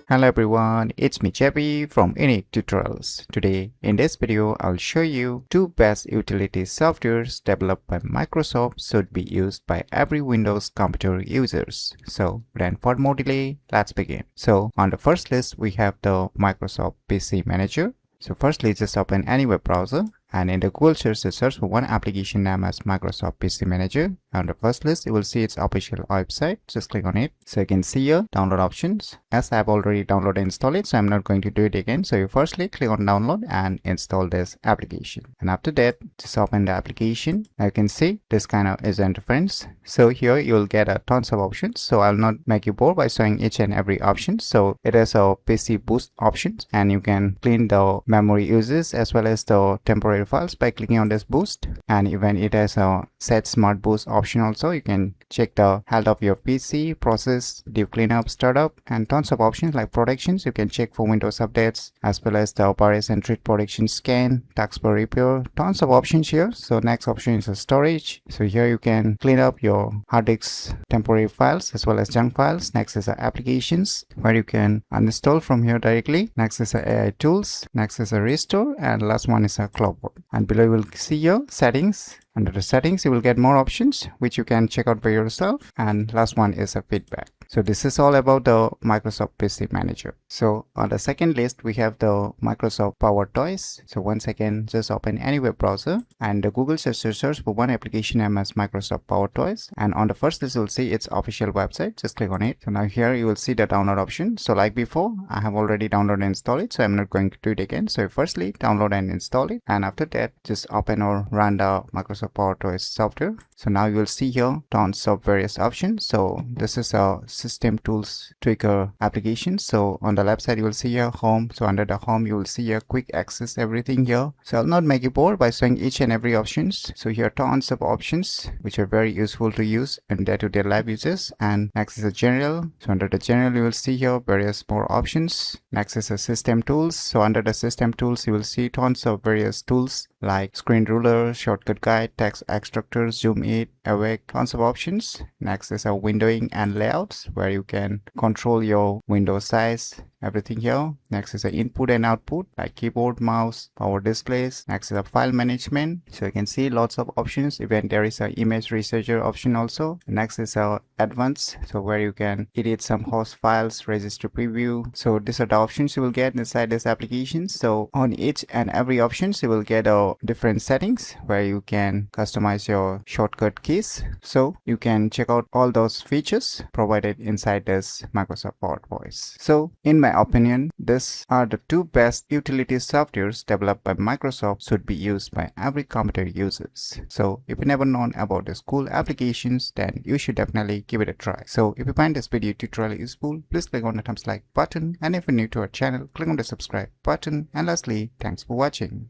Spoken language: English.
Hello everyone, it's me JP from UniqueTutorials. Today in this video I'll show you two best utility softwares developed by Microsoft should be used by every Windows computer users. So without further more delay, let's begin. So on the first list we have the Microsoft PC Manager. So firstly just open any web browser and in the Google search for one application named as Microsoft PC Manager. On the first list, you will see its official website. Just click on it. So you can see here download options. As I have already downloaded and installed it, so I'm not going to do it again. So you firstly click on download and install this application. And after that, just open the application. Now you can see this kind of is interface. So here you will get a tons of options. So I'll not make you bored by showing each and every option. So it has a PC boost options and you can clean the memory uses as well as the temporary files by clicking on this boost. And even it has a set smart boost option also. You can check the health of your PC, process, deep cleanup, startup, and tons of options like protections. You can check for Windows updates as well as the virus and threat protection scan, taskbar repair, tons of options here. So next option is storage. So here you can clean up your hard disk temporary files as well as junk files. Next is applications where you can uninstall from here directly. Next is AI tools. Next is restore, and last one is CloudWork. And below you will see your settings. Under the settings, you will get more options which you can check out by yourself. And last one is a feedback. So this is all about the Microsoft PC Manager. So on the second list, we have the Microsoft Power Toys. So once again, just open any web browser and the Google search for one application named as Microsoft Power Toys. And on the first list, you'll see its official website. Just click on it. So now here you will see the download option. So like before, I have already downloaded and installed it. So I'm not going to do it again. So firstly, download and install it. And after that, just open or run the Microsoft Power Toys software. So now you will see here tons of various options. So this is a system tools tweaker application. So on the left side you will see here home. So under the home you will see here quick access everything here. So I'll not make you bored by showing each and every options. So here are tons of options which are very useful to use in day-to-day life uses. And next is a general. So under the general you will see here various more options. Next is a system tools. So under the system tools you will see tons of various tools like screen ruler, shortcut guide, text extractor, zoom in, awake, tons of options. Next is a windowing and layouts where you can control your window size, everything here. Next is a input and output like keyboard, mouse, power displays. Next is a file management. So you can see lots of options. Even there is a image researcher option also. Next is a advanced, so where you can edit some host files, register preview. So these are the options you will get inside this application. So on each and every options you will get a different settings where you can customize your shortcut keys. So you can check out all those features provided inside this Microsoft Power Toys. So in my opinion, these are the two best utility softwares developed by Microsoft should be used by every computer users. So if you never known about these cool applications, then you should definitely give it a try. So if you find this video tutorial useful, please click on the thumbs like button, and if you're new to our channel, click on the subscribe button. And lastly, thanks for watching.